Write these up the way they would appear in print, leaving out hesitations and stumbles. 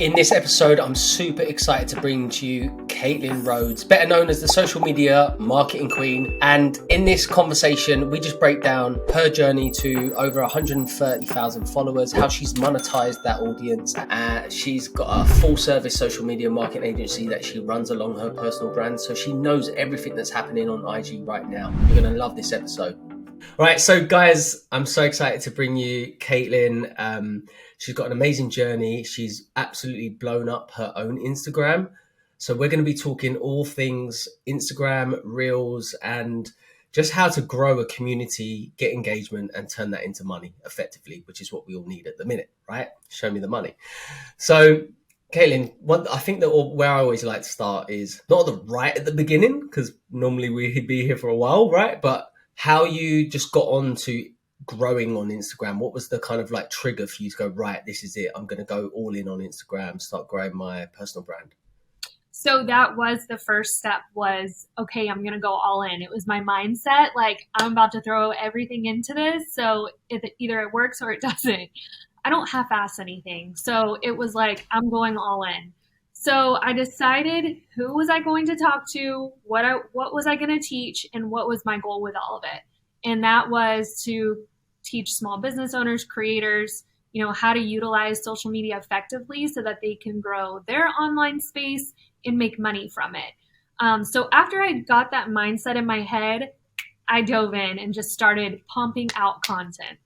In this episode, I'm super excited to bring to you Katelyn Rhoades, better known as the social media marketing queen. And in this conversation, we just break down her journey to over 130,000 followers, how she's monetized that audience. She's got a full service social media marketing agency that she runs along her personal brand. So she knows everything that's happening on IG right now. You're going to love this episode. Right, so guys, I'm so excited to bring you Katelyn. She's got an amazing journey. She's absolutely blown up her own Instagram. So we're going to be talking all things Instagram, Reels, and just how to grow a community, get engagement, and turn that into money effectively, which is what we all need at the minute, right? Show me the money. So Katelyn, I think that where I always like to start is not right at the beginning, because normally we'd be here for a while, right? But how you just got on to growing on Instagram. What was the kind of like trigger for you to go, right, this is it, I'm going to go all in on Instagram, start growing my personal brand? So that was the first step, was, okay, I'm going to go all in. It was my mindset, like, I'm about to throw everything into this. So either it works or it doesn't. I don't half-ass anything. So it was like, I'm going all in. So I decided, who was I going to talk to? What was I going to teach? And what was my goal with all of it? And that was to teach small business owners, creators, how to utilize social media effectively so that they can grow their online space and make money from it. So after I got that mindset in my head, I dove in and just started pumping out content.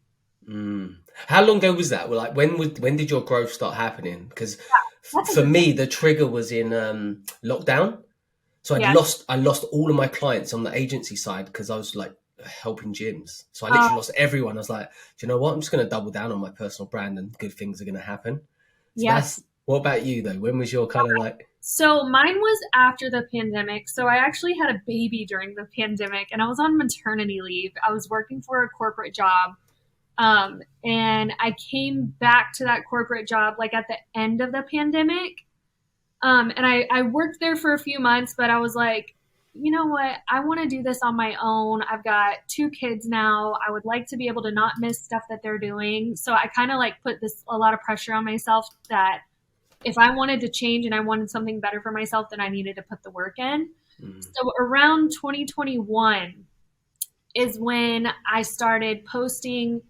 How long ago was that? Well, like when did your growth start happening? Because for me, the trigger was in lockdown. So I lost all of my clients on the agency side because I was like helping gyms. So I literally lost everyone. I was like, do you know what? I'm just going to double down on my personal brand and good things are going to happen. So what about you though? When was your kind of like? So mine was after the pandemic. So I actually had a baby during the pandemic and I was on maternity leave. I was working for a corporate job. And I came back to that corporate job like at the end of the pandemic. And I worked there for a few months, but I was like, you know what? I want to do this on my own. I've got 2 kids now. I would like to be able to not miss stuff that they're doing. So I kind of like put a lot of pressure on myself that if I wanted to change and I wanted something better for myself, then I needed to put the work in. So around 2021 is when I started posting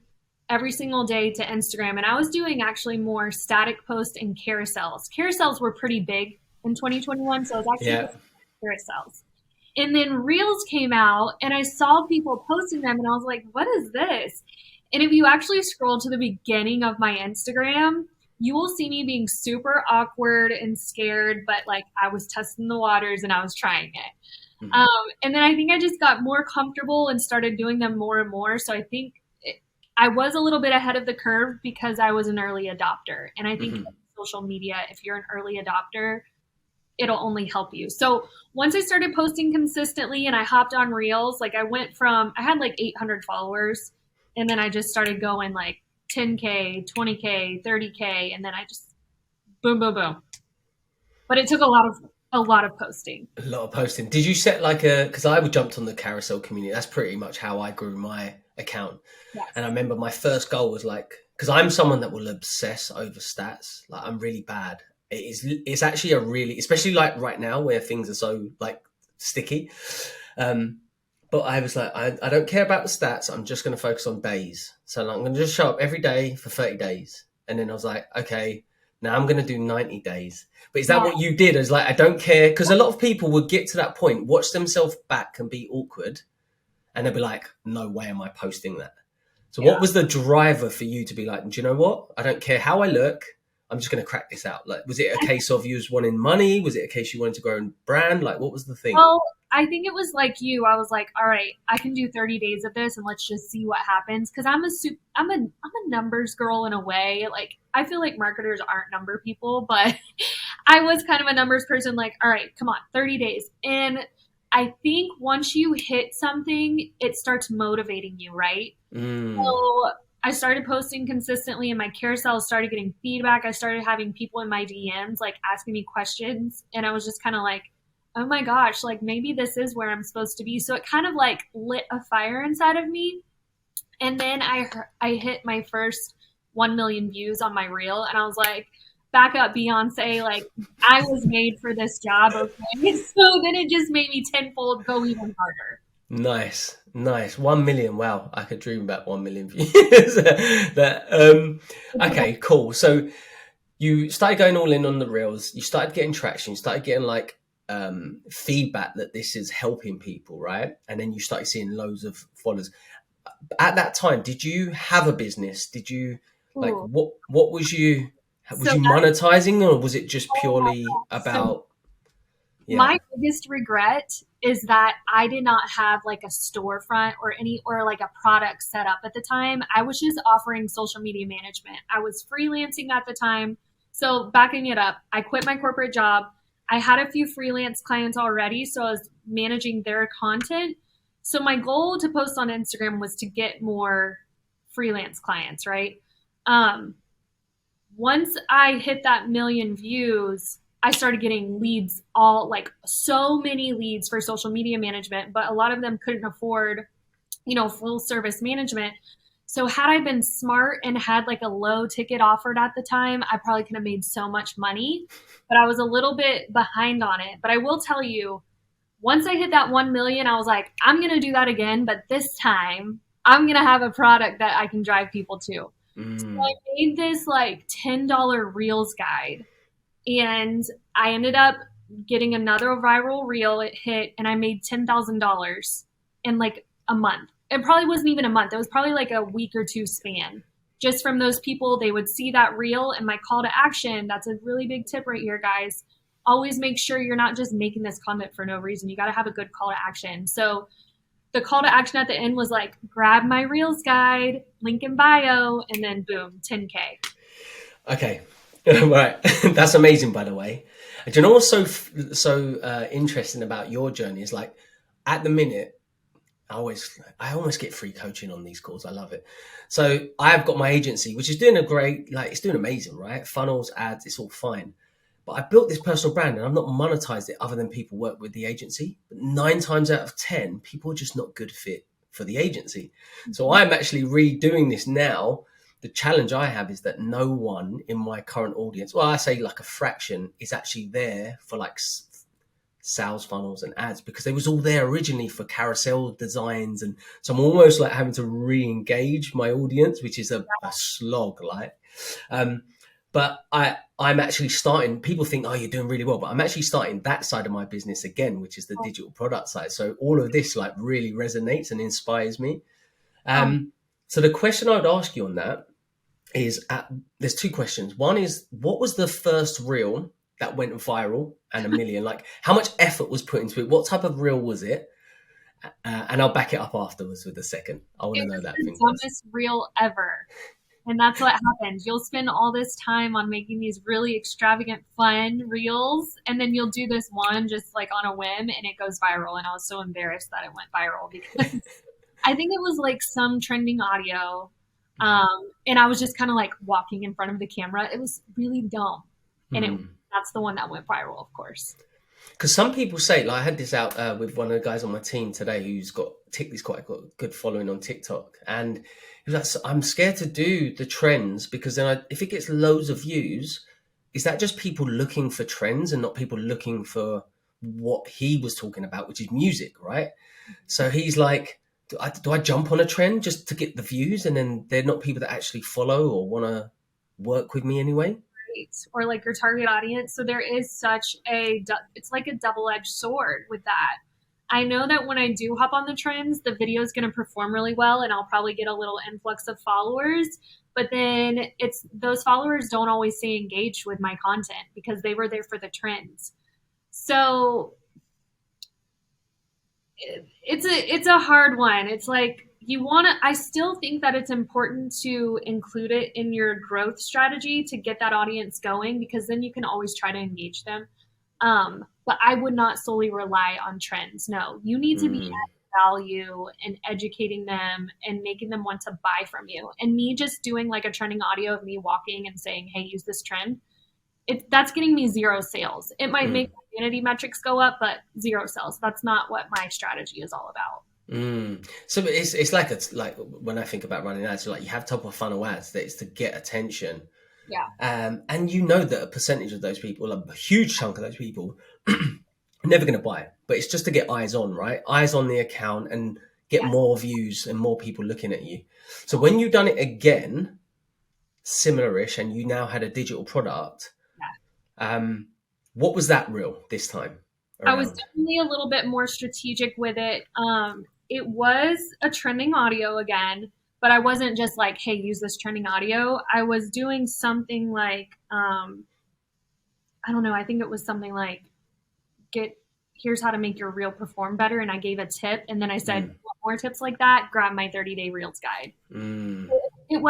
every single day to Instagram. And I was doing actually more static posts and carousels. Carousels were pretty big in 2021. So I was actually carousels. And then Reels came out and I saw people posting them and I was like, what is this? And if you actually scroll to the beginning of my Instagram, you will see me being super awkward and scared, but like I was testing the waters and I was trying it. And then I think I just got more comfortable and started doing them more and more. So I think I was a little bit ahead of the curve because I was an early adopter. And I think social media, if you're an early adopter, it'll only help you. So once I started posting consistently and I hopped on Reels, like I had like 800 followers and then I just started going like 10K, 20K, 30K. And then I just boom, boom, boom. But it took a lot of posting. A lot of posting. Did you set because I jumped on the carousel community. That's pretty much how I grew my account. Yes. And I remember my first goal was like, because I'm someone that will obsess over stats. Like I'm really bad. It's actually especially like right now where things are so like sticky. But I was like, I don't care about the stats. I'm just going to focus on days. So like, I'm going to just show up every day for 30 days. And then I was like, okay, now I'm going to do 90 days. But is that what you did? I was like, I don't care. Because a lot of people would get to that point, watch themselves back and be awkward. And they'll be like, no way am I posting that. So what was the driver for you to be like, do you know what? I don't care how I look. I'm just going to crack this out. Like, was it a case of you was wanting money? Was it a case you wanted to grow a brand? Like, what was the thing? Well, I think it was like you. I was like, all right, I can do 30 days of this and let's just see what happens. Cause I'm a numbers girl in a way. Like, I feel like marketers aren't number people, but I was kind of a numbers person. Like, all right, come on, 30 days. And I think once you hit something, it starts motivating you, right? So I started posting consistently and my carousel started getting feedback. I started having people in my DMs like asking me questions. And I was just kind of like, oh my gosh, like maybe this is where I'm supposed to be. So it kind of like lit a fire inside of me. And then I hit my first 1 million views on my reel. And I was like, back up, Beyonce, like I was made for this job, okay? So then it just made me tenfold go even harder. Nice. 1 million. Wow, I could dream about 1 million views. Okay, cool. So you started going all in on the reels. You started getting traction. You started getting like feedback that this is helping people, right? And then you started seeing loads of followers. At that time, did you have a business? Did you like Ooh. what was So you that, monetizing, or was it just oh my purely gosh. So about my yeah? biggest regret is that I did not have like a storefront or like a product set up at the time. I was just offering social media management. I was freelancing at the time. So backing it up, I quit my corporate job. I had a few freelance clients already, so I was managing their content. So my goal to post on Instagram was to get more freelance clients, right? Um, Once I hit that million views, I started getting leads, all like so many leads for social media management, but a lot of them couldn't afford, full service management. So had I been smart and had like a low ticket offered at the time, I probably could have made so much money, but I was a little bit behind on it. But I will tell you, once I hit that 1 million, I was like, I'm going to do that again, but this time I'm going to have a product that I can drive people to. So I Mm. made this like $10 Reels guide, and I ended up getting another viral reel. It hit, and I made $10,000 in like a month. It probably wasn't even a month. It was probably like a week or two span. Just from those people, they would see that reel and my call to action. That's a really big tip right here, guys. Always make sure you're not just making this content for no reason. You got to have a good call to action. So the call to action at the end was like, grab my reels guide, link in bio, and then boom, 10K. Okay, right. That's amazing, by the way. And do you know what's so interesting about your journey is like at the minute. I almost get free coaching on these calls. I love it. So I've got my agency, which is doing it's doing amazing, right? Funnels, ads, it's all fine. But I built this personal brand and I've not monetized it other than people work with the agency. But 9 times out of 10, people are just not good fit for the agency. So I'm actually redoing this now. The challenge I have is that no one in my current audience, well, I say like a fraction, is actually there for like sales funnels and ads because they was all there originally for carousel designs. And so I'm almost like having to re-engage my audience, which is a slog, like but I'm actually starting. People think, oh, you're doing really well, but I'm actually starting that side of my business again, which is the digital product side. So all of this like really resonates and inspires me. Um, So the question I would ask you on that is there's two questions. One is, what was the first reel that went viral and a million? Like, how much effort was put into it? What type of reel was it? And I'll back it up afterwards with the second. I want to it know was that the thing first. dumbest reel ever. And that's what happens. You'll spend all this time on making these really extravagant, fun reels, and then you'll do this one just like on a whim and it goes viral. And I was so embarrassed that it went viral because I think it was like some trending audio. And I was just kind of like walking in front of the camera. It was really dumb. And that's the one that went viral, of course. Because some people say, like I had this out with one of the guys on my team today who's got he's quite got a good following on TikTok, and he was like, "So I'm scared to do the trends because then if it gets loads of views, is that just people looking for trends and not people looking for what he was talking about, which is music, right?" So he's like, do I jump on a trend just to get the views, and then they're not people that actually follow or want to work with me anyway? Or like your target audience. So there is such it's like a double-edged sword with that. I know that when I do hop on the trends, the video is going to perform really well and I'll probably get a little influx of followers. But then those followers don't always stay engaged with my content because they were there for the trends. So it's a hard one. It's like I still think that it's important to include it in your growth strategy to get that audience going because then you can always try to engage them. But I would not solely rely on trends. No, you need to be adding value and educating them and making them want to buy from you. And me just doing like a trending audio of me walking and saying, hey, use this trend, that's getting me zero sales. It might make my vanity metrics go up, but zero sales. That's not what my strategy is all about. So it's like when I think about running ads, like you have top of funnel ads that is to get attention, Yeah. And you know that a percentage of those people, a huge chunk of those people, are never going to buy. But it's just to get eyes on, right? Eyes on the account and get Yes. more views and more people looking at you. So when you've done it again, similar-ish, and you now had a digital product, what was that reel this time I was around? definitely a little bit more strategic with it. It was a trending audio again, but I wasn't just like, hey, use this trending audio. I was doing something like, I don't know, I think it was something like, get here's how to make your reel perform better. And I gave a tip. And then I said, Mm, want more tips like that? Grab my 30-day reels guide. mm, It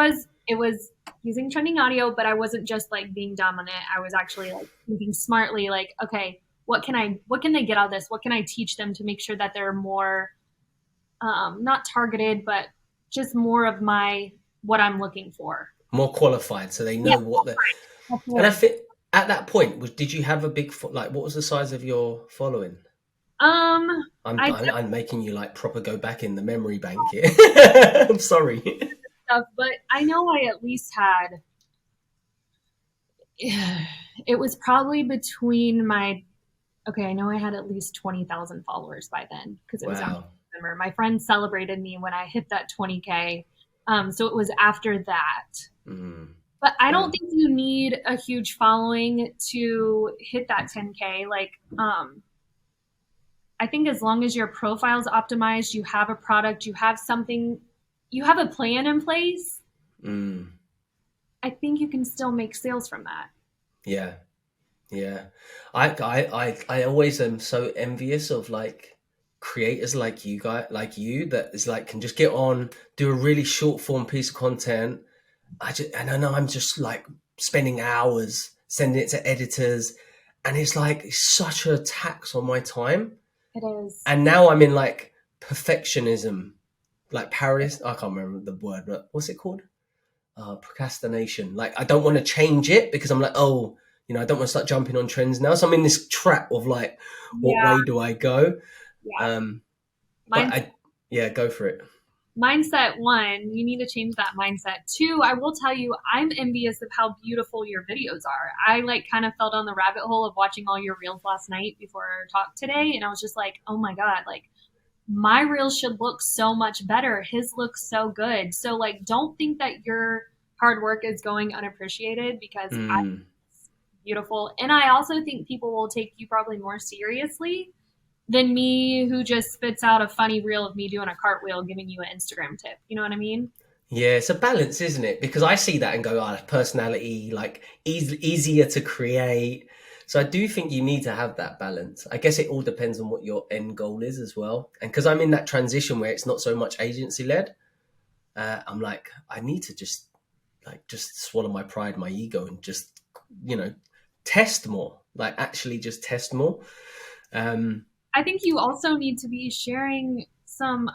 was using trending audio, but I wasn't just like being dumb on it. I was actually like thinking smartly, like, okay, what can they get out of this? What can I teach them to make sure that they're more not targeted, but just more of my what I'm looking for. more qualified, so they Yeah, know what the. that's And I it. think at that point, did you have a big like? What was the size of your following? Um, I'm I I'm, did I'm making you like proper go back in the memory bank here. I'm sorry. stuff, but I know I at least had. It was probably between my. Okay, I know I had at least 20,000 followers by then because it was after Wow. December. My friends celebrated me when I hit that 20K. So it was after that. Mm, But I don't wow. think you need a huge following to hit that 10K. Like, I think as long as your profile's optimized, you have a product, you have something, you have a plan in place, Mm, I think you can still make sales from that. yeah. Yeah, I always am so envious of like creators like you guys, like you, that is like can just get on, do a really short form piece of content. And I know I'm just like spending hours sending it to editors, and it's like it's such a tax on my time. It is. And now I'm in like perfectionism, like Paris. I can't remember the word, but what's it called? Procrastination. Like I don't want to change it because I'm like, oh, I don't want to start jumping on trends now. So I'm in this trap of like, what Yeah, way do I go? yeah. Um, but Mindset, yeah, go for it. mindset one, you need to change that mindset. Two, I will tell you, I'm envious of how beautiful your videos are. I like kind of fell down the rabbit hole of watching all your reels last night before our talk today, and I was just like, oh my God, like my reel should look so much better. His looks so good. So like don't think that your hard work is going unappreciated because I Mm. it's beautiful. And I also think people will take you probably more seriously than me who just spits out a funny reel of me doing a cartwheel giving you an Instagram tip. You know what I mean? Yeah, it's a balance, isn't it? Because I see that and go, personality, like easier to create. So I do think you need to have that balance. I guess it all depends on what your end goal is as well. And because I'm in that transition where it's not so much agency led, I'm like, I need to just swallow my pride, my ego, and just you know test more. Like actually, just test more. Um, I think you also need to be sharing some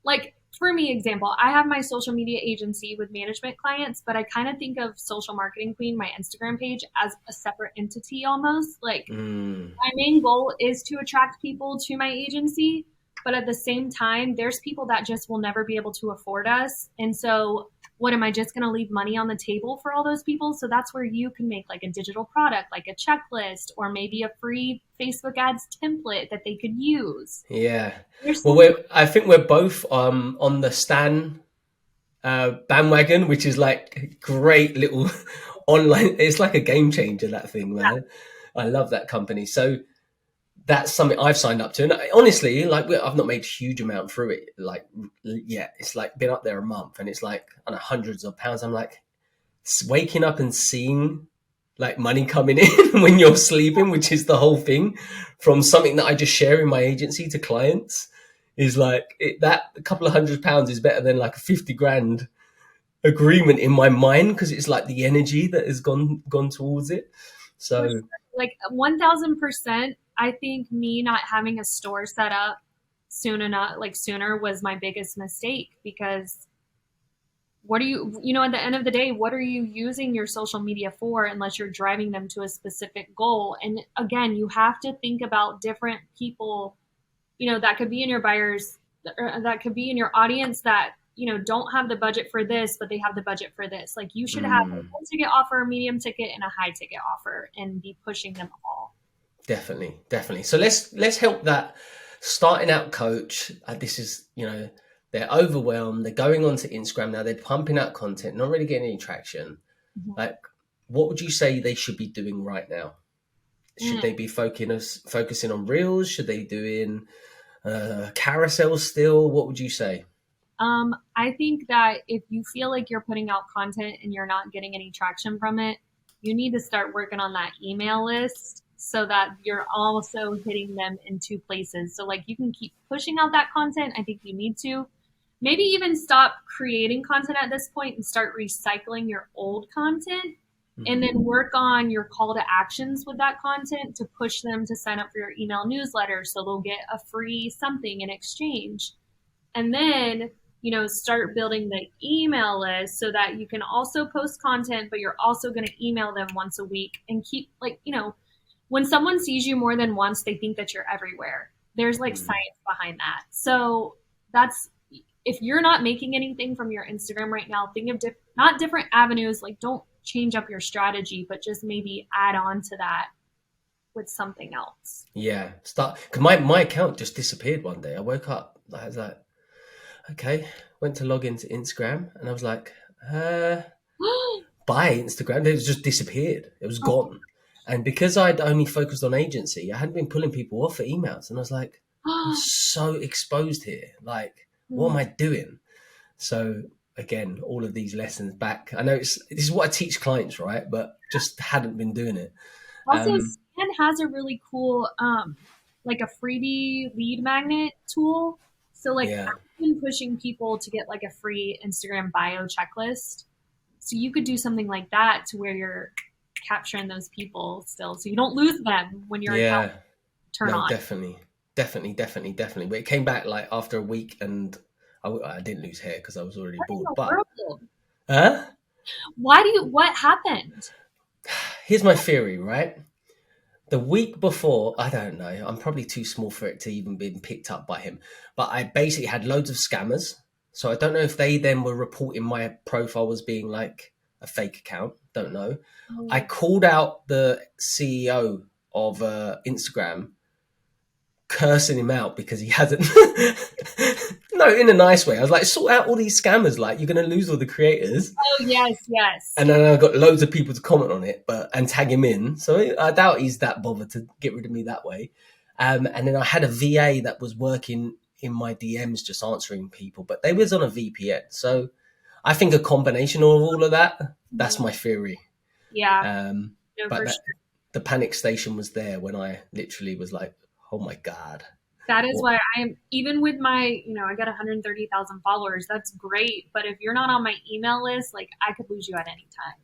like for me example, I have my social media agency with management clients, but I kind of think of Social Marketing Queen, my Instagram page, as a separate entity almost. Like mm, my main goal is to attract people to my agency, but at the same time, there's people that just will never be able to afford us. And so, what am I just going to leave money on the table for all those people? So that's where you can make like a digital product, like a checklist, or maybe a free Facebook ads template that they could use. yeah. There's Well, so many. I think we're both on the Stan bandwagon, which is like great little online. It's like a game changer. That thing, man. I love that company. So that's something I've signed up to. And honestly, like I've not made a huge amount through it. Like, yeah, it's like been up there a month, and it's like I don't know, hundreds of pounds. I'm like waking up and seeing like money coming in when you're sleeping, which is the whole thing, from something that I just share in my agency to clients. Is like that a couple of £100 is better than like a 50 grand agreement in my mind because it's like the energy that has gone towards it. For So sure. Like 1000%, I think me not having a store set up sooner was my biggest mistake because what are you at the end of the day, what are you using your social media for unless you're driving them to a specific goal? And again, you have to think about different people, that could be in your buyers, or that could be in your audience that don't have the budget for this, but they have the budget for this. Like you should have a low ticket offer, a medium ticket, and a high ticket offer, and be pushing them all. Definitely. So let's help that starting out coach. This is, they're overwhelmed. They're going onto Instagram now. They're pumping out content, not really getting any traction. Mm-hmm. Like, what would you say they should be doing right now? Should they be focusing on reels? Should they be doing carousels still? What would you say? I think that if you feel like you're putting out content and you're not getting any traction from it, you need to start working on that email list so that you're also hitting them in two places. So like you can keep pushing out that content. I think you need to maybe even stop creating content at this point and start recycling your old content, and then work on your call to actions with that content to push them to sign up for your email newsletter so they'll get a free something in exchange. And then, start building the email list so that you can also post content, but you're also going to email them once a week and keep when someone sees you more than once, they think that you're everywhere. There's science behind that. So if you're not making anything from your Instagram right now, think of not different avenues. Like don't change up your strategy, but just maybe add on to that with something else. Yeah. Cause my account just disappeared one day. I woke up, I was like, okay, went to log into Instagram and I was like, bye Instagram. It just disappeared. It was gone. And because I'd only focused on agency, I hadn't been pulling people off for emails. And I was like, I'm so exposed here. Like, what am I doing? So again, all of these lessons back. I know this is what I teach clients, right? But just hadn't been doing it. Also, Stan has a really cool, like a freebie lead magnet tool. So like I've been pushing people to get like a free Instagram bio checklist. So you could do something like that to where you're capturing those people still, so you don't lose them when your account turn on. Definitely. But it came back like after a week, and I didn't lose hair because I was already bald. But What happened? Here's my theory, right? The week before, I don't know, I'm probably too small for it to even been picked up by him, but I basically had loads of scammers. So I don't know if they then were reporting my profile as being like a fake account. Don't know. I called out the CEO of Instagram, cursing him out because he hasn't. No, in a nice way. I was like, sort out all these scammers. Like, you're going to lose all the creators. Oh, yes. And then I got loads of people to comment on it, and tag him in. So I doubt he's that bothered to get rid of me that way. And then I had a VA that was working in my DMs, just answering people, but they was on a VPN. So I think a combination of all of that, that's my theory. Yeah. But the panic station was there when I literally was like, oh my God. That is why I am, even with my, I got 130,000 followers. That's great. But if you're not on my email list, like I could lose you at any time.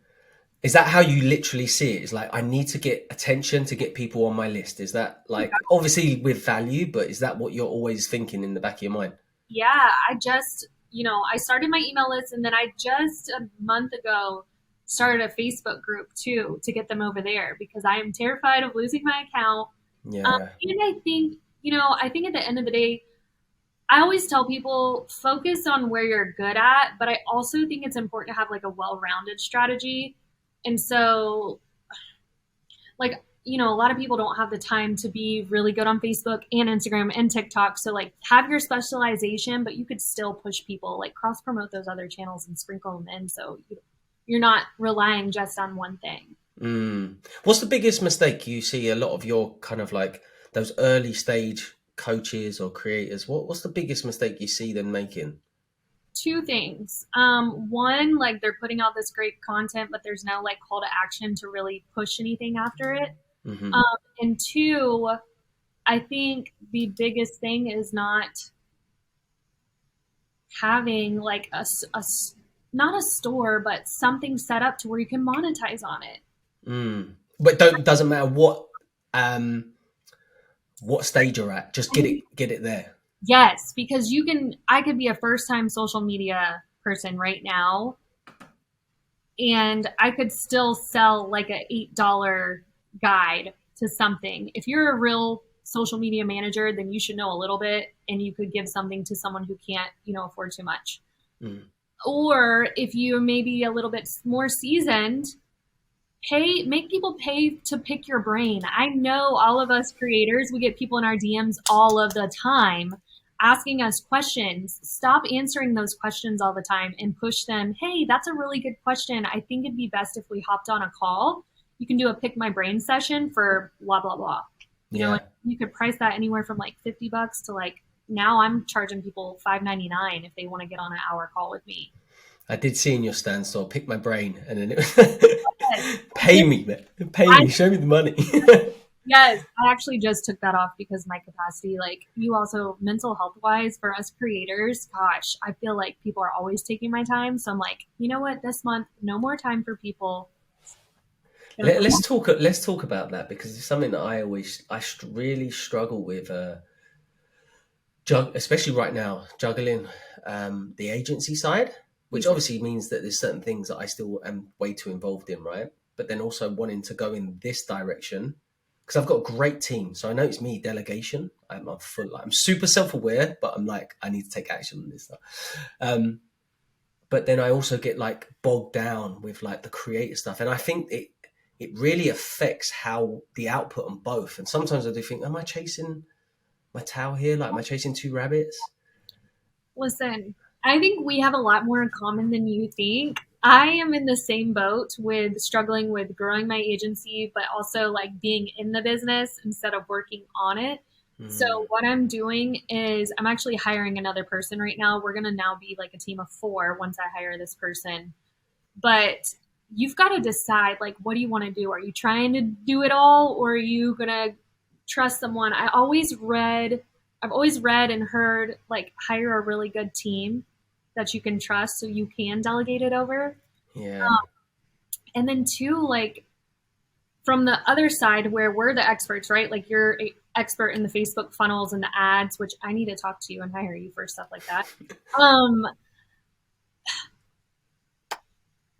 Is that how you literally see it? It's like, I need to get attention to get people on my list. Is that like, obviously with value, but is that what you're always thinking in the back of your mind? Yeah, I just, I started my email list, and then I just a month ago started a Facebook group too to get them over there because I am terrified of losing my account. Yeah. And I think, I think at the end of the day, I always tell people focus on where you're good at, but I also think it's important to have like a well-rounded strategy. And so like, a lot of people don't have the time to be really good on Facebook and Instagram and TikTok. So like have your specialization, but you could still push people, like cross promote those other channels and sprinkle them in. So you're not relying just on one thing. What's the biggest mistake you see a lot of your kind of like those early stage coaches or creators? What's the biggest mistake you see them making? Two things. One, like they're putting out this great content, but there's no like call to action to really push anything after it. And two, I think the biggest thing is not having like not a store, but something set up to where you can monetize on it. But doesn't matter what stage you're at, just get it there. Yes, because I could be a first time social media person right now, and I could still sell like a $8 guide to something. If you're a real social media manager, then you should know a little bit, and you could give something to someone who can't, afford too much. Mm. Or if you're maybe a little bit more seasoned, make people pay to pick your brain. I know all of us creators, we get people in our DMs all of the time asking us questions. Stop answering those questions all the time and push them. Hey, that's a really good question. I think it'd be best if we hopped on a call. You can do a pick my brain session for blah blah blah. You know, Yeah. you could price that anywhere from like $50 to like now I'm charging people $5.99 if they want to get on an hour call with me. I did see in your stand store, pick my brain, and then it Yes, was pay me, man. Pay I me, show me the money. Yes, I actually just took that off because my capacity, like you also mental health wise for us creators, gosh, I feel like people are always taking my time. So I'm like, you know what, this month, no more time for people. Gonna put Let's talk about that, because it's something that really struggle with, especially right now, juggling the agency side, which obviously means that there's certain things that I still am way too involved in, right? But then also wanting to go in this direction, because I've got a great team. So I know it's me, delegation. I'm super self-aware, but I'm like, I need to take action on this stuff. But then I also get like bogged down with like the creative stuff. And I think it really affects how the output on both. And sometimes I do think, am I chasing my tail here? Like, am I chasing two rabbits? Listen, I think we have a lot more in common than you think. I am in the same boat with struggling with growing my agency, but also like being in the business instead of working on it. So, Mm, what I'm doing is I'm actually hiring another person right now. We're going to now be like a team of four once I hire this person. But you've got to decide like, what do you want to do? Are you trying to do it all, or are you going to trust someone? I've always read and heard like hire a really good team that you can trust so you can delegate it over. yeah. And then two, like from the other side where we're the experts, right? Like you're an expert in the Facebook funnels and the ads, which I need to talk to you and hire you for stuff like that. Um,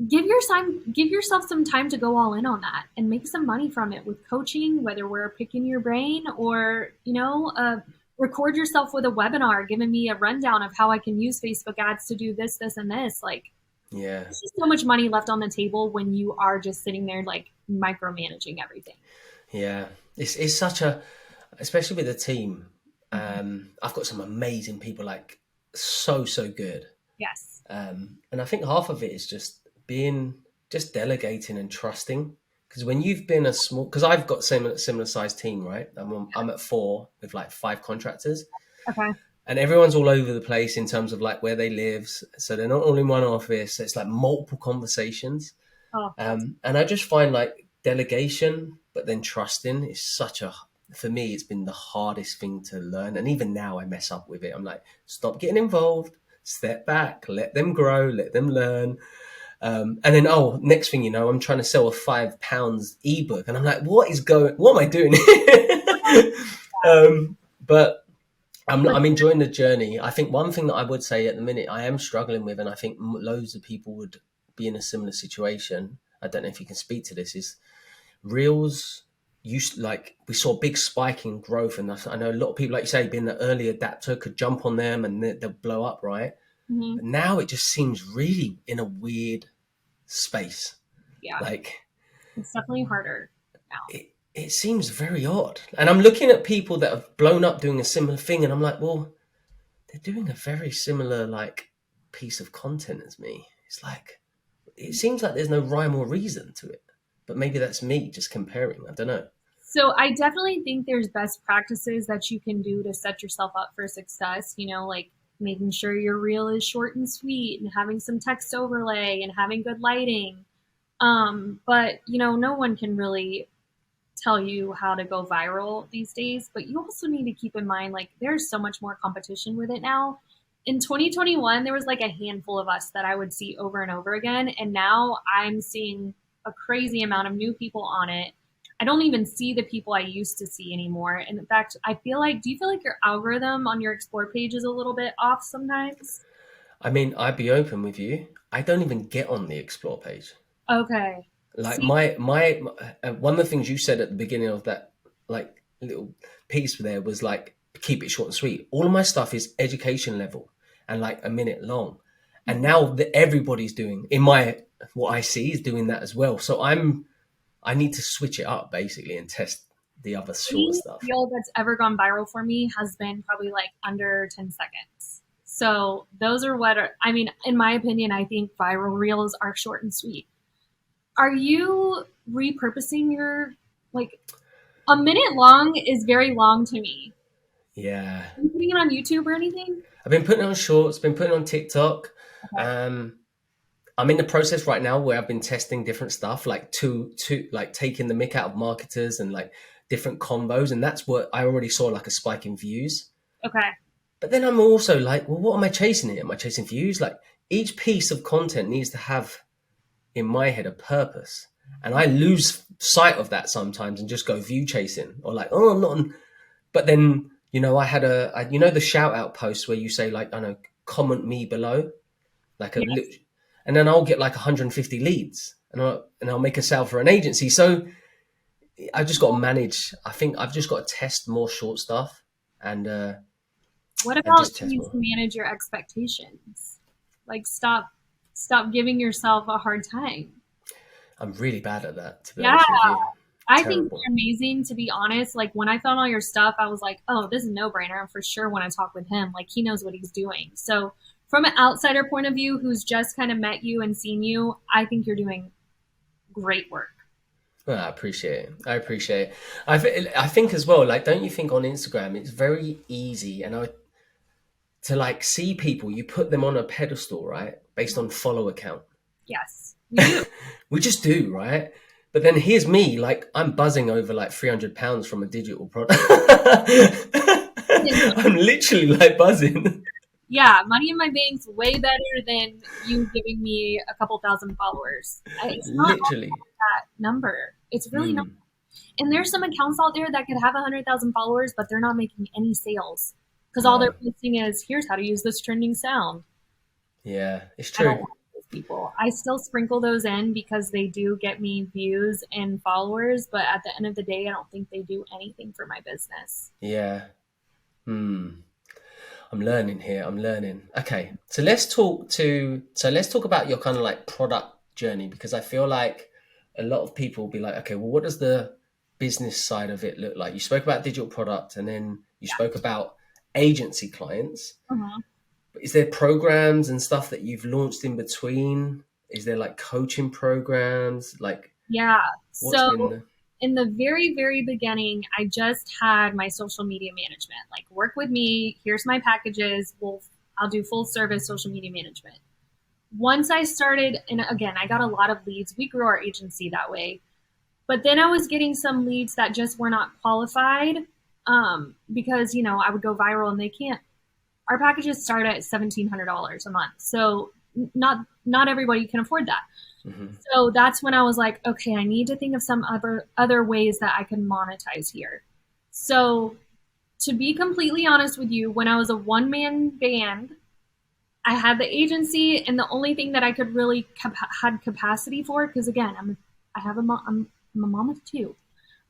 give yourself some time to go all in on that and make some money from it with coaching, whether we're picking your brain or record yourself with a webinar giving me a rundown of how I can use Facebook ads to do this and this. Like Yeah. there's just so much money left on the table when you are just sitting there like micromanaging everything. Yeah. It's such a, especially with a team. Mm-hmm. I've got some amazing people, like so good. Yes. And I think half of it is just delegating and trusting. Because when you've been because I've got similar sized team, right? I'm at 4 with like 5 contractors, Okay. and everyone's all over the place in terms of like where they live. So they're not all in one office. It's like multiple conversations. Oh, that's And I just find like delegation, but then trusting is for me, it's been the hardest thing to learn. And even now I mess up with it. I'm like, stop getting involved, step back, let them grow, let them learn. And then, next thing you know, I'm trying to sell a £5 ebook. And I'm like, what am I doing? But but I'm enjoying the journey. I think one thing that I would say at the minute I am struggling with, and I think loads of people would be in a similar situation. I don't know if you can speak to this. Is reels used like we saw a big spike in growth, and I know a lot of people, like you say, being the early adapter, could jump on them and they'll blow up, right? mhm, But now it just seems really in a weird space. yeah, Like it's definitely harder now. it seems very odd. And I'm looking at people that have blown up doing a similar thing, and I'm like, well, they're doing a very similar like piece of content as me. It's like it seems like there's no rhyme or reason to it. But maybe that's me just comparing. I don't know. So I definitely think there's best practices that you can do to set yourself up for success, like making sure your reel is short and sweet and having some text overlay and having good lighting. But no one can really tell you how to go viral these days, but you also need to keep in mind like there's so much more competition with it now. In 2021, there was like a handful of us that I would see over and over again, and now I'm seeing a crazy amount of new people on it. I don't even see the people I used to see anymore. And in fact, do you feel like your algorithm on your explore page is a little bit off sometimes? I mean, I'd be open with you. I don't even get on the explore page. Okay. Like See, one of the things you said at the beginning of that like little piece there was like keep it short and sweet. All of my stuff is education level and like a minute long. And now that everybody's doing, what I see is doing that as well. So I need to switch it up basically and test the other short Any stuff. reel that's ever gone viral for me has been probably like under 10 seconds. So those are I mean, in my opinion, I think viral reels are short and sweet. Are you repurposing your, like, a minute long is very long to me. Yeah. Are you putting it on YouTube or anything? I've been putting it on shorts, been putting it on TikTok. Okay. I'm in the process right now where I've been testing different stuff, like to like taking the mick out of marketers and like different combos. And that's what I already saw, like a spike in views. Okay. But then I'm also like, well, what am I chasing here? Am I chasing views? Like each piece of content needs to have in my head a purpose. And I lose sight of that sometimes and just go view chasing or like, oh, I'm not on. But then, I had the shout out post where you say like, I know, comment me below, like Yes. and then I'll get like 150 leads and I'll make a sale for an agency. So I've just got to manage. I think I've just got to test more short stuff and What just about test you more. to manage your expectations? Like, stop giving yourself a hard time. I'm really bad at that, to be Yeah. honest with you. I think Terrible. you're amazing, to be honest. Like, when I found all your stuff, I was like, oh, this is a no-brainer. I for sure want to talk with him. Like, he knows what he's doing. So from an outsider point of view who's just kind of met you and seen you, I think you're doing great work. Well, I appreciate it. I appreciate it. I think as well, like, don't you think on Instagram, it's very easy to like see people, you put them on a pedestal, right? Based on follow account. Yes, we do. We just do, right? But then here's me, like I'm buzzing over like £300 from a digital product. I'm literally like buzzing. Yeah, money in my bank's way better than you giving me a couple thousand followers. It's not Literally. that number. It's really not. And there's some accounts out there that could have 100,000 followers, but they're not making any sales because all they're posting is, here's how to use this trending sound. Yeah, it's I don't true. want those people. I still sprinkle those in because they do get me views and followers, but at the end of the day, I don't think they do anything for my business. Yeah. I'm learning here. I'm learning. Okay. So let's talk about your kind of like product journey, because I feel like a lot of people will be like, okay, well, what does the business side of it look like? You spoke about digital product and then you spoke about agency clients. Uh-huh. But is there programs and stuff that you've launched in between? Is there like coaching programs? Like, Yeah. what's been In the very, very beginning, I just had my social media management. Like, work with me. Here's my packages. I'll do full service social media management. Once I started, and again, I got a lot of leads. We grew our agency that way. But then I was getting some leads that just were not qualified because, I would go viral and they can't. Our packages start at $1,700 a month. So not everybody can afford that. So that's when I was like, okay, I need to think of some other ways that I can monetize here. So to be completely honest with you, when I was a one-man band, I had the agency, and the only thing that I could really had capacity for, because again, I'm a mom of two.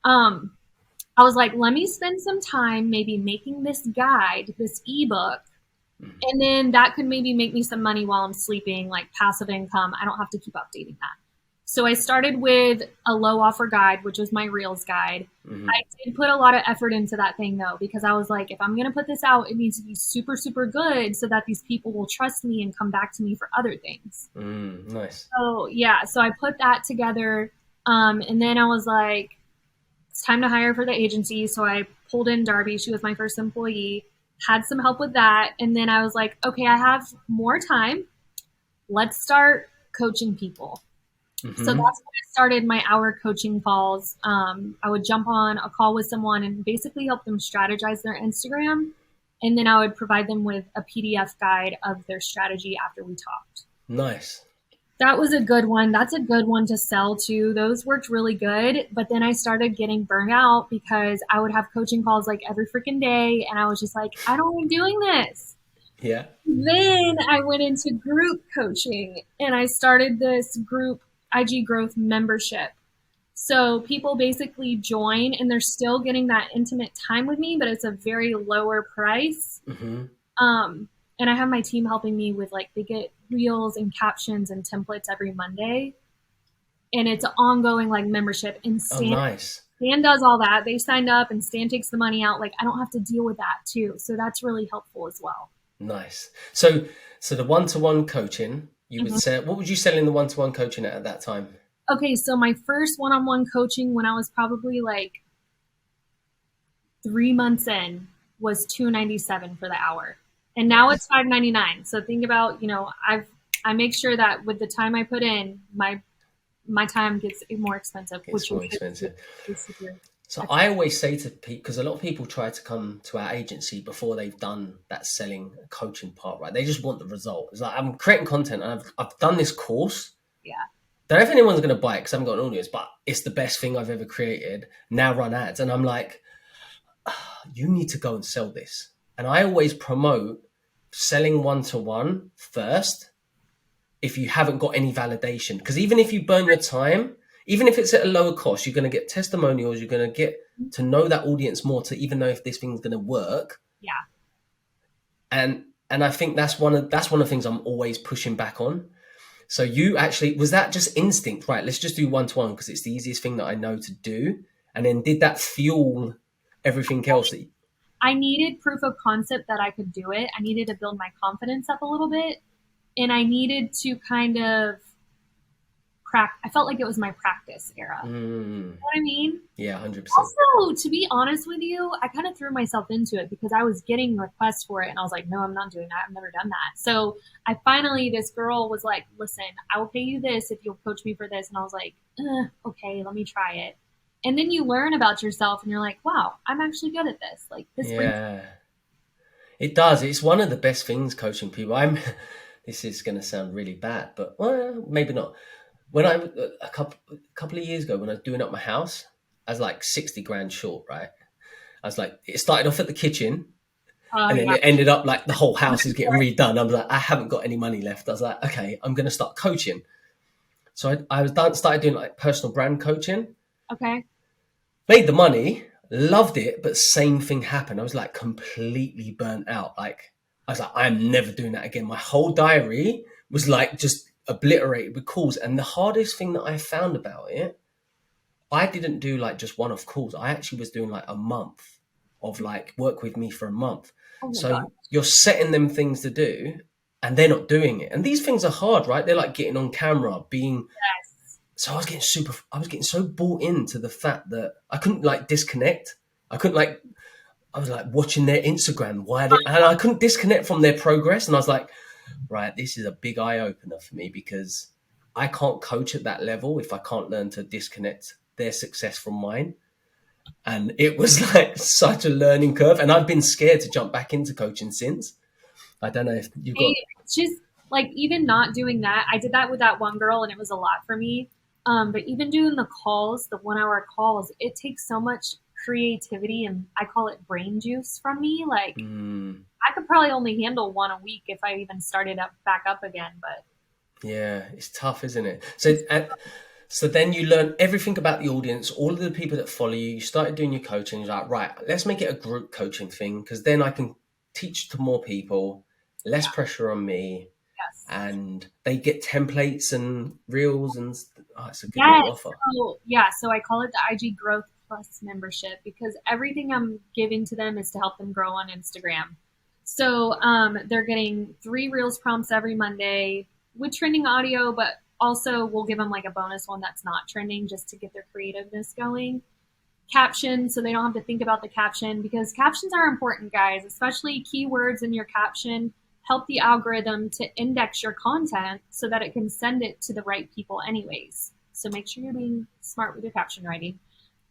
I was like, let me spend some time maybe making this guide, this ebook, and then that could maybe make me some money while I'm sleeping, like passive income. I don't have to keep updating that. So I started with a low offer guide, which was my Reels guide. I did put a lot of effort into that thing though, because I was like, if I'm going to put this out, it needs to be super, super good so that these people will trust me and come back to me for other things. Nice. So yeah, so I put that together. And then I was like, it's time to hire for the agency. So I pulled in Darby. She was my first employee, had some help with that. And then I was like, okay, I have more time. Let's start coaching people. So that's when I started my hour coaching calls. I would jump on a call with someone and basically help them strategize their Instagram. And then I would provide them with a PDF guide of their strategy after we talked. Nice. That was a good one. That's a good one to sell to. Those worked really good. But then I started getting burnt out because I would have coaching calls like every freaking day. And I was just like, I don't like doing this. Yeah. Then I went into group coaching and I started this group IG growth membership. So people basically join and they're still getting that intimate time with me, but it's a very lower price. And I have my team helping me with like, they get reels and captions and templates every Monday. And it's ongoing like membership. And Oh, nice. Stan does all that. They signed up and Stan takes the money out. Like I don't have to deal with that too. So that's really helpful as well. Nice. So the one-to-one coaching, you would Mhm. say, what would you sell in the one-to-one coaching at that time? Okay, so my first one-on-one coaching when I was probably like 3 months in was $297 for the hour. And now it's Nice. $599. So think about, I make sure that with the time I put in, my time gets more expensive, It's which more is expensive. super. So I always say to people, because a lot of people try to come to our agency before they've done that selling coaching part, right? They just want the result. It's like, I'm creating content and I've done this course. Yeah. Don't know if anyone's going to buy it because I haven't got an audience, but it's the best thing I've ever created. Now run ads. And I'm like, you need to go and sell this. And I always promote selling one-to-one first if you haven't got any validation. Because even if you burn your time, even if it's at a lower cost, you're going to get testimonials, you're going to get to know that audience more to even know if this thing's going to work. Yeah. And I think that's one of the things I'm always pushing back on. So you actually, was that just instinct, right? Let's just do one-to-one because it's the easiest thing that I know to do. And then did that fuel everything else? I needed proof of concept that I could do it. I needed to build my confidence up a little bit. And I needed to kind of I felt like it was my practice era. You know what I mean? Yeah, 100%. Also, to be honest with you, I kind of threw myself into it because I was getting requests for it and I was like, no, I'm not doing that. I've never done that. So this girl was like, listen, I will pay you this if you'll coach me for this. And I was like, okay, let me try it. And then you learn about yourself and you're like, wow, I'm actually good at this. Like this brings. Yeah, it does. It's one of the best things coaching people. This is going to sound really bad, but well, maybe not. When a couple of years ago, when I was doing up my house, I was like 60 grand short, right? I was like, it started off at the kitchen and then Yeah. it ended up like the whole house is getting redone. I was like, I haven't got any money left. I was like, okay, I'm going to start coaching. So started doing like personal brand coaching. Okay. Made the money, loved it, but same thing happened. I was like completely burnt out. Like I was like, I'm never doing that again. My whole diary was like just obliterated with calls. And the hardest thing that I found about it, I didn't do like just one-off calls. I actually was doing like a month of like work with me for a month. Oh my God. So you're setting them things to do and they're not doing it. And these things are hard, right? They're like getting on camera, being Yes. so I was getting so bought into the fact that I couldn't like disconnect. I was like watching their Instagram, and I couldn't disconnect from their progress. And I was like, right, this is a big eye opener for me because I can't coach at that level if I can't learn to disconnect their success from mine. And it was like such a learning curve. And I've been scared to jump back into coaching since. I don't know if you got. It's just like even not doing that. I did that with that one girl and it was a lot for me. But even doing the calls, the 1 hour calls, it takes so much creativity and I call it brain juice from me. Like I could probably only handle one a week if I even started back up again. But Yeah, it's tough, isn't it? So then you learn everything about the audience, all of the people that follow you. You started doing your coaching. You're like, right, let's make it a group coaching thing because then I can teach to more people, less pressure on me, yes. and they get templates and reels and it's a good little offer. So I call it the IG Growth Plus membership because everything I'm giving to them is to help them grow on Instagram. So they're getting 3 reels prompts every Monday with trending audio, but also we'll give them like a bonus one that's not trending just to get their creativeness going. Caption, so they don't have to think about the caption because captions are important, guys, especially keywords in your caption help the algorithm to index your content so that it can send it to the right people anyways. So make sure you're being smart with your caption writing.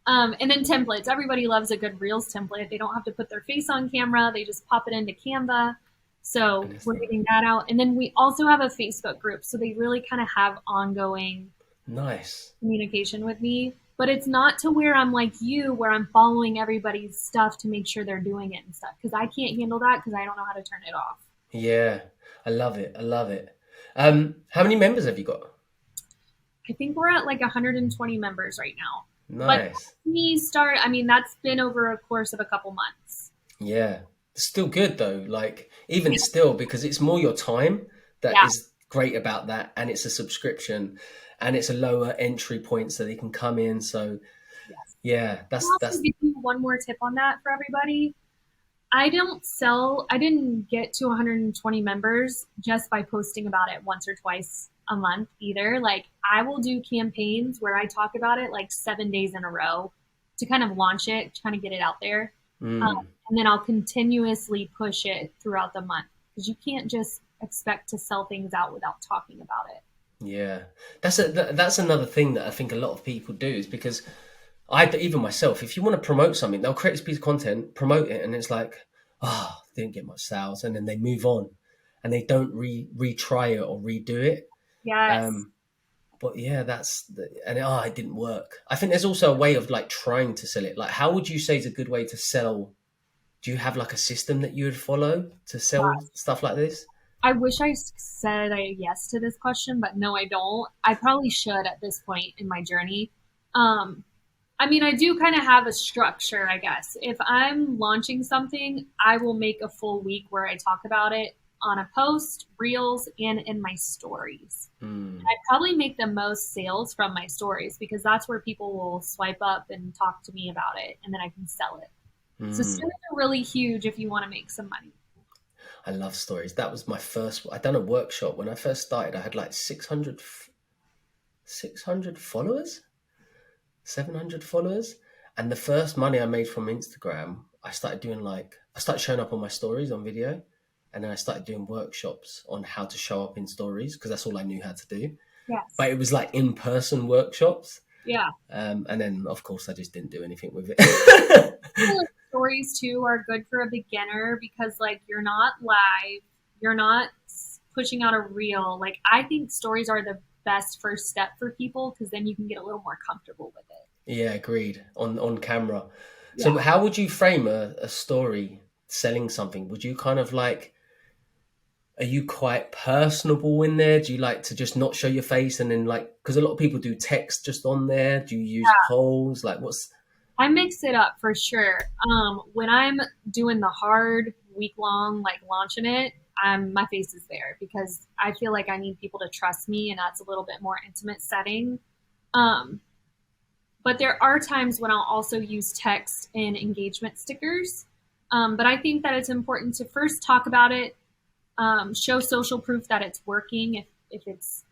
And then templates. Everybody loves a good Reels template. They don't have to put their face on camera. They just pop it into Canva. So we're getting that out. And then we also have a Facebook group. So they really kind of have ongoing nice communication with me. But it's not to where I'm like you, where I'm following everybody's stuff to make sure they're doing it and stuff. Because I can't handle that because I don't know how to turn it off. Yeah, I love it. I love it. How many members have you got? I think we're at like 120 members right now. Nice. But that's been over a course of a couple months. Yeah. It's still good though, like even still, because it's more your time that Yeah. is great about that, and it's a subscription, and it's a lower entry point, so they can come in. So Yes. yeah, I'll also that's give you one more tip on that for everybody. I didn't get to 120 members just by posting about it once or twice a month either. Like, I will do campaigns where I talk about it like 7 days in a row to kind of launch it, to kind of get it out there. Um, mm, and then I'll continuously push it throughout the month because you can't just expect to sell things out without talking about it. yeah. That's another thing that I think a lot of people do, is because even myself, if you want to promote something, they'll create this piece of content, promote it, and it's like, oh, didn't get much sales, and then they move on, and they don't retry it or redo it. Yes. Um, but yeah, it didn't work. I think there's also a way of like trying to sell it. Like, how would you say is a good way to sell? Do you have like a system that you would follow to sell stuff like this? I wish I said yes to this question, but no, I don't. I probably should at this point in my journey. Um, I mean, I do kind of have a structure, I guess. If I'm launching something, I will make a full week where I talk about it on a post, reels, and in my stories. Mm, I probably make the most sales from my stories because that's where people will swipe up and talk to me about it, and then I can sell it. So mm. stories are really huge if you want to make some money. I love stories. That was my first. I done a workshop when I first started. I had like 600 followers, 700 followers. And the first money I made from Instagram, I started showing up on my stories on video. And then I started doing workshops on how to show up in stories, because that's all I knew how to do. But Yes. it was like in-person workshops. Yeah. And then, of course, I just didn't do anything with it. Feel like stories too are good for a beginner because like you're not live, you're not pushing out a reel. Like I think stories are the best first step for people because then you can get a little more comfortable with it. Yeah, agreed. On camera. Yeah. So how would you frame a story selling something? Would you kind of like, are you quite personable in there? Do you like to just not show your face, and then like, because a lot of people do text just on there. Do you use polls? Like what's I mix it up for sure. When I'm doing the hard week long, like launching it, my face is there because I feel like I need people to trust me, and that's a little bit more intimate setting. Um, but there are times when I'll also use text and engagement stickers. But I think that it's important to first talk about it, show social proof that it's working if it's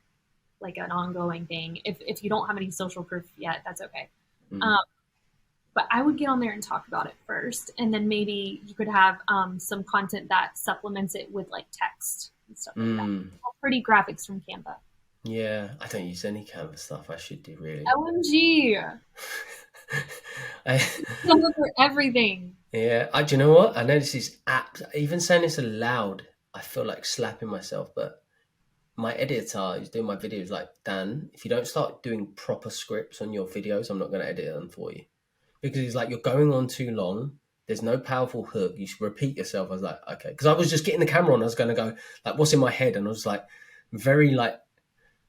like an ongoing thing. If you don't have any social proof yet, that's okay. mm, Um, but I would get on there and talk about it first, and then maybe you could have some content that supplements it with like text and stuff like that. mm, Pretty graphics from Canva. yeah, I don't use any Canva stuff. I should do really. OMG, I, Canva for everything. yeah, do you know what? I know this is even saying this aloud, I feel like slapping myself, but my editor who's doing my videos like, Dan, if you don't start doing proper scripts on your videos, I'm not going to edit them for you. Because he's like, you're going on too long. There's no powerful hook. You should repeat yourself. I was like, okay. Because I was just getting the camera on. I was going to go, like, what's in my head? And I was like, very, like,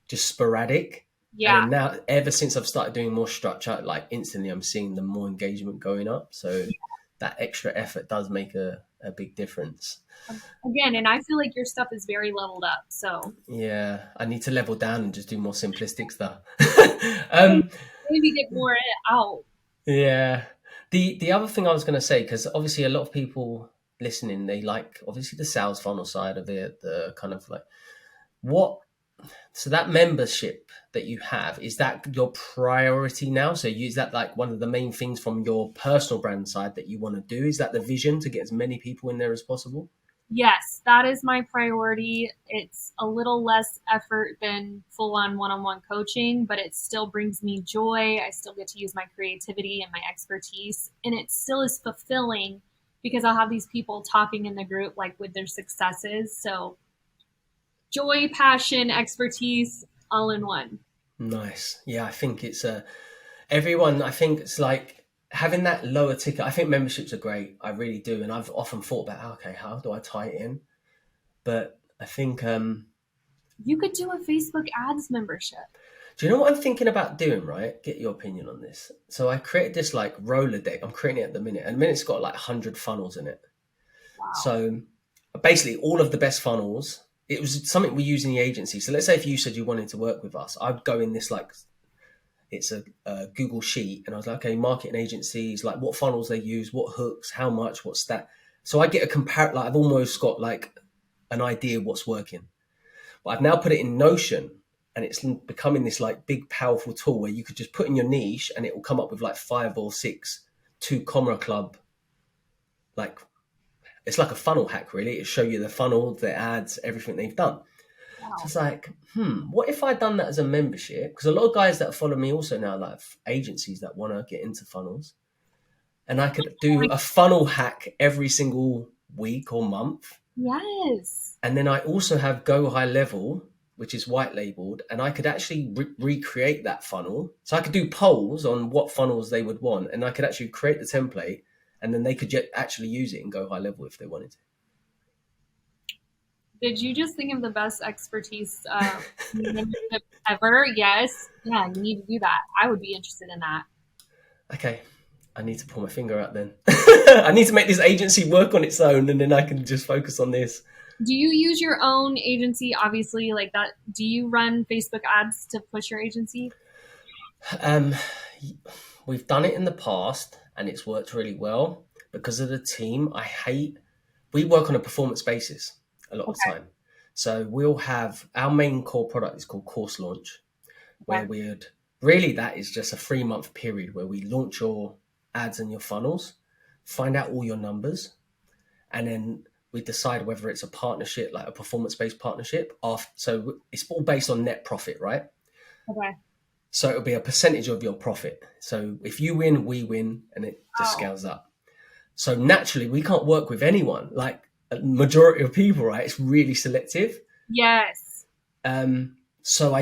just sporadic. And Yeah. then now, ever since I've started doing more structure, like, instantly I'm seeing the more engagement going up. So that extra effort does make a big difference. Again, and I feel like your stuff is very leveled up. So Yeah, I need to level down and just do more simplistic stuff. maybe get more out. Yeah. The other thing I was going to say, because obviously a lot of people listening, they like obviously the sales funnel side of it, the kind of like what. So that membership that you have, is that your priority now? So is that like one of the main things from your personal brand side that you want to do? Is that the vision to get as many people in there as possible? Yes, that is my priority. It's a little less effort than full on one on one coaching, but it still brings me joy. I still get to use my creativity and my expertise, and it still is fulfilling because I'll have these people talking in the group like with their successes. So joy, passion, expertise, all in one. Nice. Yeah, I think it's everyone. I think it's like having that lower ticket. I think memberships are great. I really do, and I've often thought about, okay, how do I tie it in? But I think, You could do a Facebook ads membership. do you know what I'm thinking about doing? Right, get your opinion on this. So I created this like roller deck. I'm creating it at the minute, and the minute's got like 100 funnels in it. So basically all of the best funnels, it was something we use in the agency. So let's say if you said you wanted to work with us, I'd go in this like, it's a Google sheet, and I was like, okay, marketing agencies, like what funnels they use, what hooks, how much, what's that. So I get a like I've almost got like an idea of what's working. But I've now put it in Notion, and it's becoming this like big, powerful tool where you could just put in your niche and it will come up with like 5 or 6 to Commun Club. Like, it's like a funnel hack, really. It'll show you the funnel, the ads, everything they've done. Wow. So it's like, what if I'd done that as a membership? Because a lot of guys that follow me also now, like agencies that want to get into funnels. And I could do a funnel hack every single week or month. Yes. And then I also have Go High Level, which is white labeled, and I could actually recreate that funnel. So I could do polls on what funnels they would want, and I could actually create the template, and then they could actually use it and Go High Level if they wanted to. Did you just think of the best expertise ever? Yes. Yeah, you need to do that. I would be interested in that. Okay. I need to pull my finger out then. I need to make this agency work on its own, and then I can just focus on this. Do you use your own agency? Obviously, like that. Do you run Facebook ads to push your agency? We've done it in the past, and it's worked really well because of the team. We work on a performance basis a lot of the time. So we'll have our main core product is called Course Launch, where that is just a 3-month period where we launch your ads and your funnels, find out all your numbers, and then we decide whether it's a partnership, like a performance-based partnership. So it's all based on net profit, right? Okay. So it'll be a percentage of your profit. So if you win, we win, and it just scales up. So naturally, we can't work with anyone, like a majority of people, right? It's really selective. Yes. So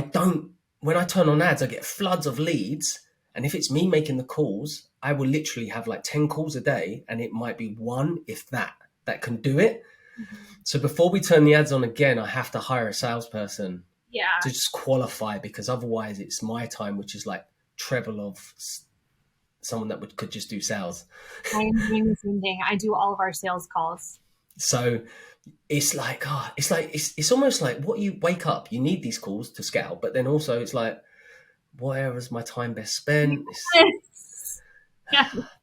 when I turn on ads, I get floods of leads. And if it's me making the calls, I will literally have like 10 calls a day, and it might be one, if that can do it. Mm-hmm. So before we turn the ads on again, I have to hire a salesperson to just qualify, because otherwise it's my time, which is like treble of someone that could just do sales. I am doing the same thing. I do all of our sales calls. So it's like, it's almost like what you wake up, you need these calls to scale, but then also it's like, where is my time best spent?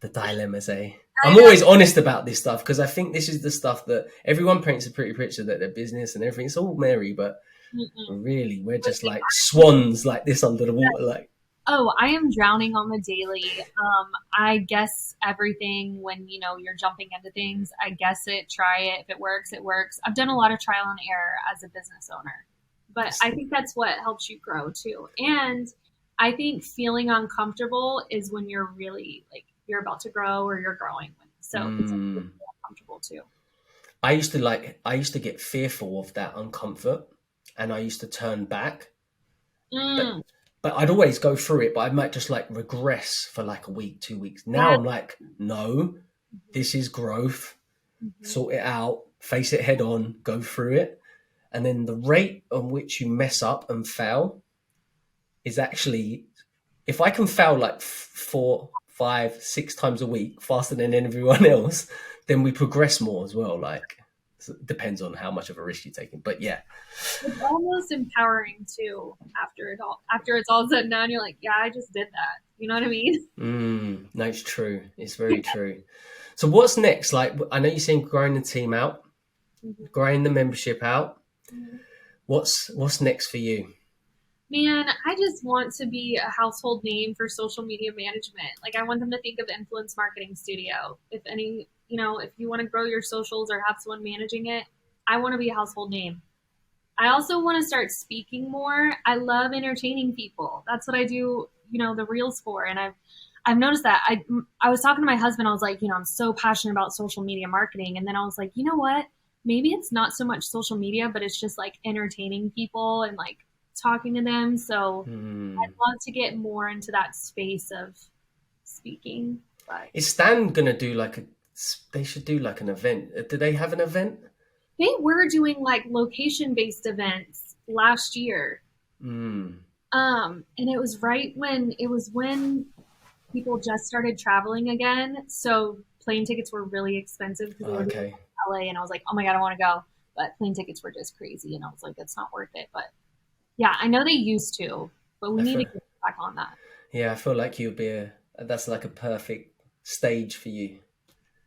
The dilemmas, eh? I'm always honest about this stuff, because I think this is the stuff that everyone paints a pretty picture that their business and everything, it's all merry, but really we're just like swans like this under the water. Like, oh, I am drowning on the daily. I guess everything when, you're jumping into things, I guess it, try it. If it works, it works. I've done a lot of trial and error as a business owner, but I think that's what helps you grow too. And I think feeling uncomfortable is when you're really like, you're about to grow or you're growing. So it's uncomfortable too. I used to get fearful of that uncomfort, and I used to turn back. But I'd always go through it, but I might just like regress for like a week, 2 weeks. Now I'm like, no, this is growth. Sort it out, face it head on, go through it. And then the rate on which you mess up and fail is actually, if I can fail like 4, 5, 6 times a week faster than everyone else, then we progress more as well. Like, it depends on how much of a risk you're taking, but yeah, it's almost empowering too. After it's all said and done, you're like, yeah, I just did that. You know what I mean? No, it's true. It's very true. So what's next? Like, I know you're saying growing the team out, growing the membership out. What's next for you? Man, I just want to be a household name for social media management. Like, I want them to think of Influence Marketing Studio. If you want to grow your socials or have someone managing it, I want to be a household name. I also want to start speaking more. I love entertaining people. That's what I do, the reels for. And I've noticed that. I was talking to my husband. I was like, I'm so passionate about social media marketing. And then I was like, you know what? Maybe it's not so much social media, but it's just like entertaining people and like talking to them. So I'd love to get more into that space of speaking. But is Stan going to do they should do like an event. Do they have an event? They were doing like location-based events last year. And it was when people just started traveling again. So plane tickets were really expensive because they were doing Okay. LA, and I was like, oh my God, I want to go. But plane tickets were just crazy. And I was like, it's not worth it. But yeah, I know they used to, but we I need to feel, get back on that. yeah, I feel like you'd be that's like a perfect stage for you.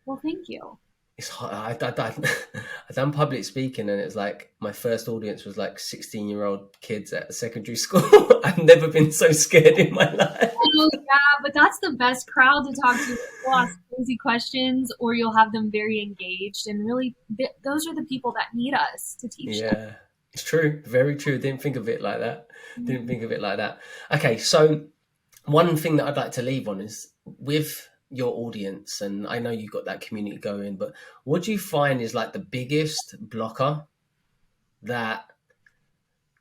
Well, thank you. It's hard. I done public speaking, and it's like my first audience was like 16-year-old kids at a secondary school. I've never been so scared in my life. Oh, yeah, but that's the best crowd to talk to. You'll ask crazy questions, or you'll have them very engaged. And really, those are the people that need us to teach them. Yeah, it's true. Very true. Didn't think of it like that. Didn't Mhm. think of it like that. Okay, so one thing that I'd like to leave on is with your audience, and I know you've got that community going, but what do you find is like the biggest blocker that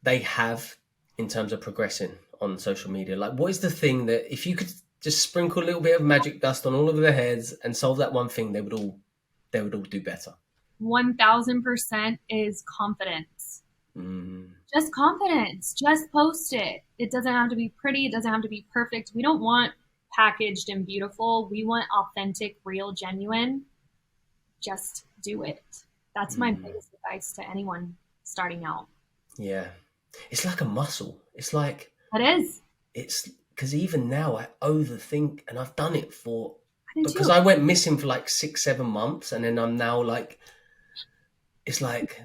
they have in terms of progressing on social media? Like, what is the thing that if you could just sprinkle a little bit of magic dust on all of their heads and solve that one thing, they would all do better? 1000% is confidence. Mm, Just confidence. Just post it. It doesn't have to be pretty. It doesn't have to be perfect. We don't want packaged and beautiful. We want authentic, real, genuine. Just do it. That's my mm, biggest advice to anyone starting out. yeah, it's like a muscle. It's like It is. it's because even now I overthink, and I've done it for I do because too. I went missing for like 6 7 months, and then I'm now like it's like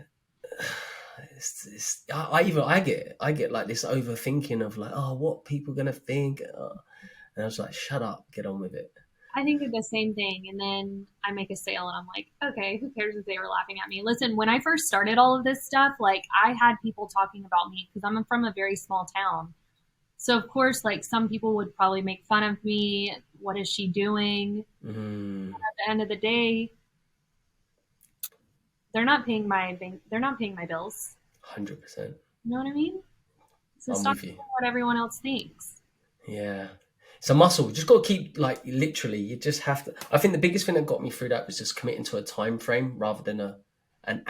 I get like this overthinking of like, oh, what people gonna think, and I was like, shut up, get on with it. I think of the same thing. And then I make a sale and I'm like, okay, who cares if they were laughing at me? Listen, when I first started all of this stuff, like I had people talking about me because I'm from a very small town. So of course, like some people would probably make fun of me. What is she doing? Mm, At the end of the day, they're not paying my bills. 100%. You know what I mean? So I'm stop with you. doing what everyone else thinks. Yeah. It's a muscle. You just got to keep like literally. You just have to. I think the biggest thing that got me through that was just committing to a time frame rather than an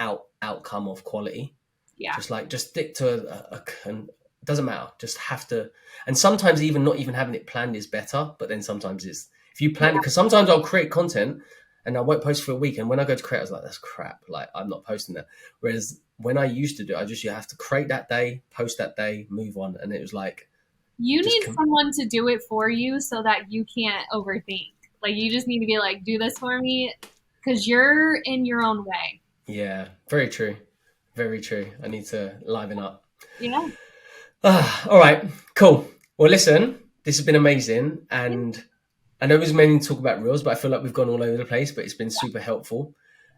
outcome of quality. Yeah. Just stick to and it doesn't matter. Just have to. And sometimes even not even having it planned is better. But then sometimes it's if you plan it, Yeah. because sometimes I'll create content and I won't post for a week. And when I go to create, I was like, that's crap. Like I'm not posting that. Whereas when I used to do, you have to create that day, post that day, move on, and it was like You just need someone to do it for you so that you can't overthink. Like you just need to be like, do this for me because you're in your own way. yeah, very true. Very true. I need to liven up. Yeah. All right, cool. Well, listen, this has been amazing. And I know it was mainly to talk about reels, but I feel like we've gone all over the place, but it's been super helpful.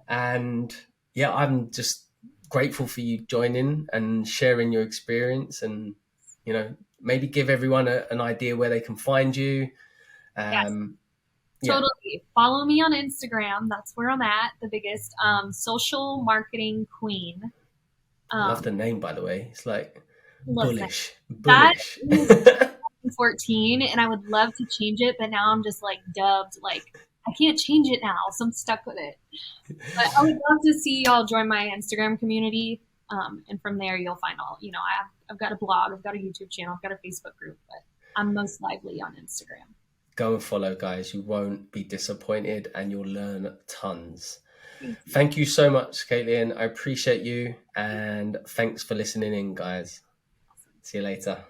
And yeah, I'm just grateful for you joining and sharing your experience and, maybe give everyone an idea where they can find you. Yes. Um, yeah, Totally. Follow me on Instagram. That's where I'm at. The biggest social marketing queen. I love Um, the name, by the way. It's like listen, bullish, that bullish. is 14 and I would love to change it, but now I'm just like dubbed like I can't change it now, so I'm stuck with it. But I would love to see y'all join my Instagram community. And from there you'll find all, I've got a blog, I've got a YouTube channel, I've got a Facebook group, but I'm most lively on Instagram. Go and follow, guys. You won't be disappointed and you'll learn tons. Thank you. Thank you so much, Katelyn. I appreciate you. And thanks for listening in, guys. See you later.